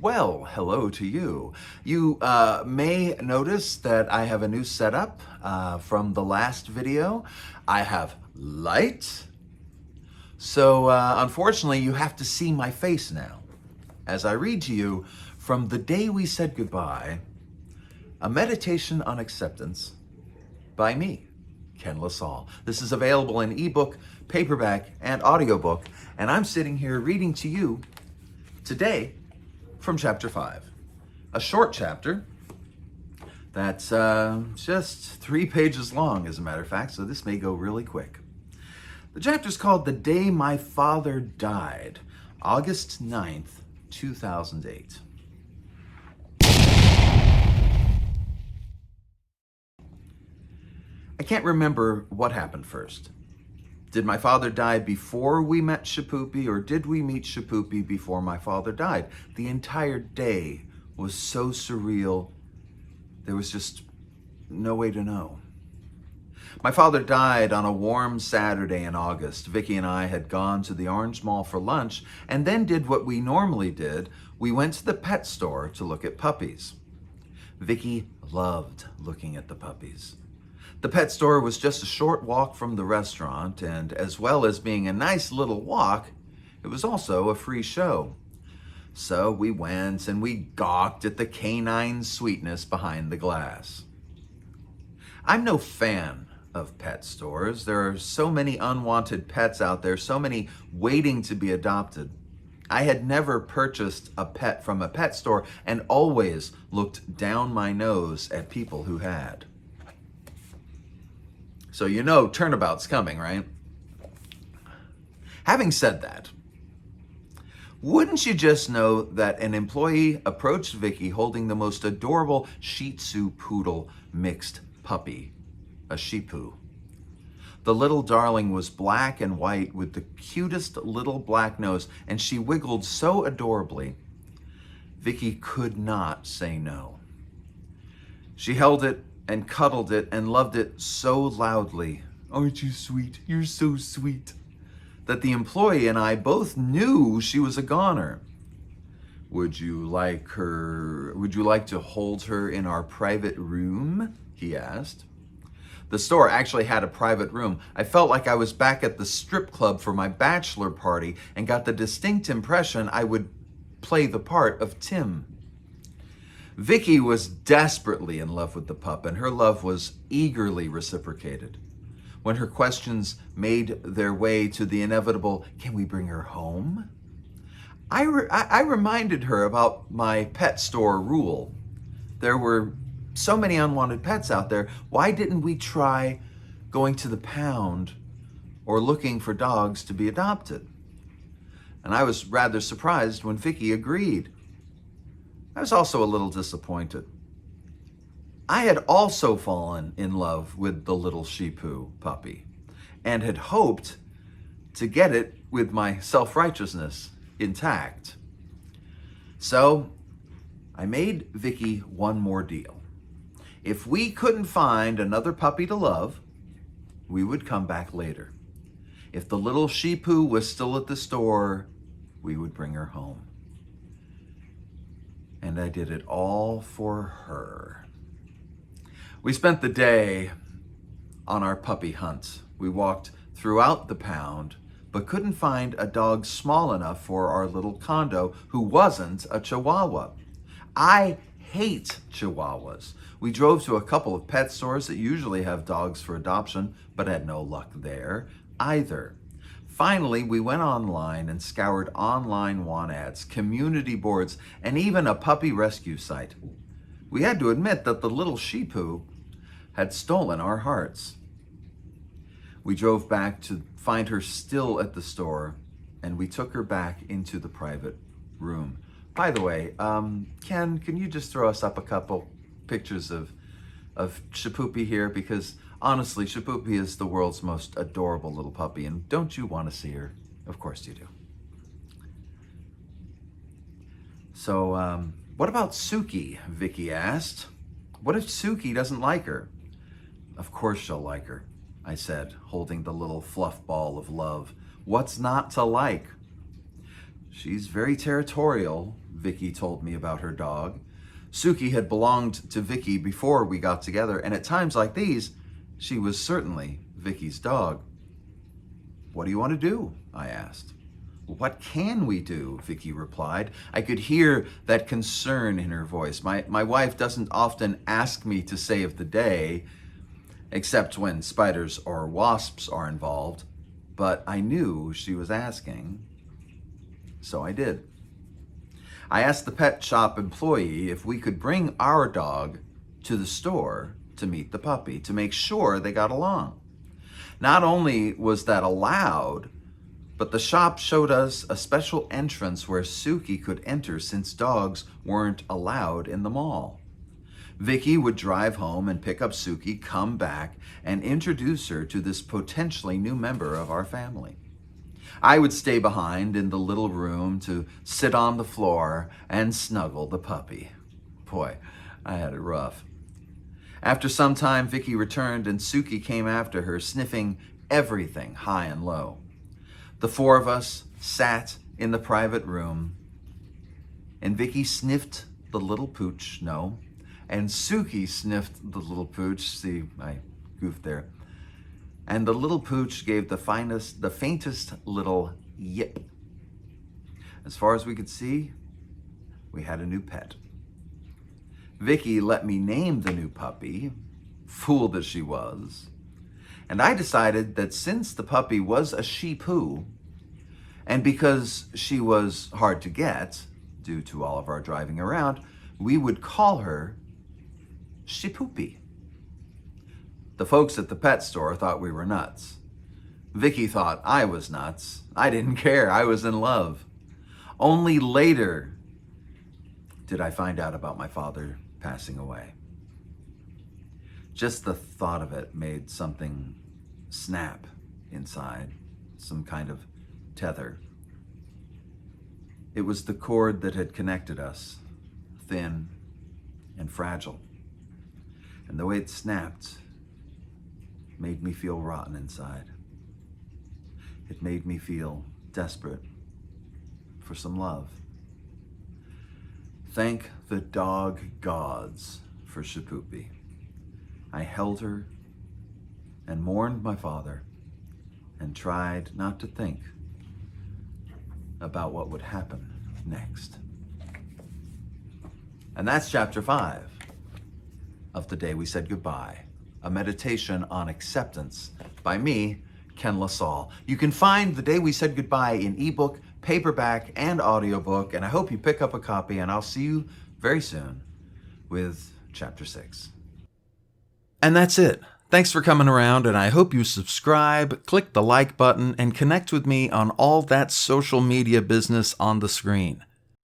Well, hello to you. You may notice that I have a new setup from the last video. I have light. So unfortunately, you have to see my face now as I read to you from The Day We Said Goodbye, a meditation on acceptance by me, Ken LaSalle. This is available in ebook, paperback, and audiobook, and I'm sitting here reading to you today from chapter 5, a short chapter that's just 3 pages long, as a matter of fact, so this may go really quick. The chapter's called The Day My Father Died, August 9th, 2008. I can't remember what happened first. Did my father die before we met Shapoopy, or did we meet Shapoopy before my father died? The entire day was so surreal, there was just no way to know. My father died on a warm Saturday in August. Vicky and I had gone to the Orange Mall for lunch and then did what we normally did. We went to the pet store to look at puppies. Vicky loved looking at the puppies. The pet store was just a short walk from the restaurant, and as well as being a nice little walk, it was also a free show. So we went and we gawked at the canine sweetness behind the glass. I'm no fan of pet stores. There are so many unwanted pets out there, so many waiting to be adopted. I had never purchased a pet from a pet store and always looked down my nose at people who had. So you know turnabout's coming, right? Having said that, wouldn't you just know that an employee approached Vicky holding the most adorable Shih Tzu poodle mixed puppy, a Shih-Poo. The little darling was black and white with the cutest little black nose, and she wiggled so adorably, Vicky could not say no. She held it and cuddled it and loved it so loudly. "Aren't you sweet? You're so sweet," that the employee and I both knew she was a goner. Would you like to hold her in our private room?" he asked. The store actually had a private room. I felt like I was back at the strip club for my bachelor party and got the distinct impression I would play the part of Tim. Vicky was desperately in love with the pup, and her love was eagerly reciprocated. When her questions made their way to the inevitable, "Can we bring her home?" I reminded her about my pet store rule. There were so many unwanted pets out there. Why didn't we try going to the pound or looking for dogs to be adopted? And I was rather surprised when Vicky agreed. I was also a little disappointed. I had also fallen in love with the little Shih-Poo puppy and had hoped to get it with my self-righteousness intact. So I made Vicky one more deal. If we couldn't find another puppy to love, we would come back later. If the little Shih-Poo was still at the store, we would bring her home. And I did it all for her. We spent the day on our puppy hunt. We walked throughout the pound, but couldn't find a dog small enough for our little condo who wasn't a Chihuahua. I hate Chihuahuas. We drove to a couple of pet stores that usually have dogs for adoption, but had no luck there either. Finally, we went online and scoured online want ads, community boards, and even a puppy rescue site. We had to admit that the little Shih-Poo had stolen our hearts. We drove back to find her still at the store, and we took her back into the private room. By the way, Ken, can you just throw us up a couple pictures of Shapoopy here? Because honestly, Shapoopy is the world's most adorable little puppy, and don't you want to see her? Of course you do. So, what about Suki? Vicky asked. What if Suki doesn't like her? Of course she'll like her, I said, holding the little fluff ball of love. What's not to like? She's very territorial, Vicky told me about her dog. Suki had belonged to Vicky before we got together, and at times like these, she was certainly Vicky's dog. What do you want to do? I asked. What can we do? Vicky replied. I could hear that concern in her voice. My wife doesn't often ask me to save the day, except when spiders or wasps are involved, but I knew she was asking, so I did. I asked the pet shop employee if we could bring our dog to the store to meet the puppy, to make sure they got along. Not only was that allowed, but the shop showed us a special entrance where Suki could enter since dogs weren't allowed in the mall. Vicky would drive home and pick up Suki, come back, and introduce her to this potentially new member of our family. I would stay behind in the little room to sit on the floor and snuggle the puppy. Boy, I had it rough. After some time, Vicky returned and Suki came after her, sniffing everything high and low. The four of us sat in the private room, and Vicky sniffed the little pooch, and Suki sniffed the little pooch. See, I goofed there. And the little pooch gave the faintest little yip. As far as we could see, we had a new pet. Vicky let me name the new puppy, fool that she was, and I decided that since the puppy was a she-poo, and because she was hard to get, due to all of our driving around, we would call her She-Poopy. The folks at the pet store thought we were nuts. Vicky thought I was nuts. I didn't care. I was in love. Only later did I find out about my father passing away. Just the thought of it made something snap inside, some kind of tether. It was the cord that had connected us, thin and fragile. And the way it snapped made me feel rotten inside. It made me feel desperate for some love. Thank the dog gods for She-Poopy. I held her and mourned my father and tried not to think about what would happen next. And that's chapter 5 of The Day We Said Goodbye, a meditation on acceptance by me, Ken LaSalle. You can find The Day We Said Goodbye in ebook, paperback, and audiobook, and I hope you pick up a copy, and I'll see you very soon with chapter 6. And that's it. Thanks for coming around, and I hope you subscribe, click the like button, and connect with me on all that social media business on the screen.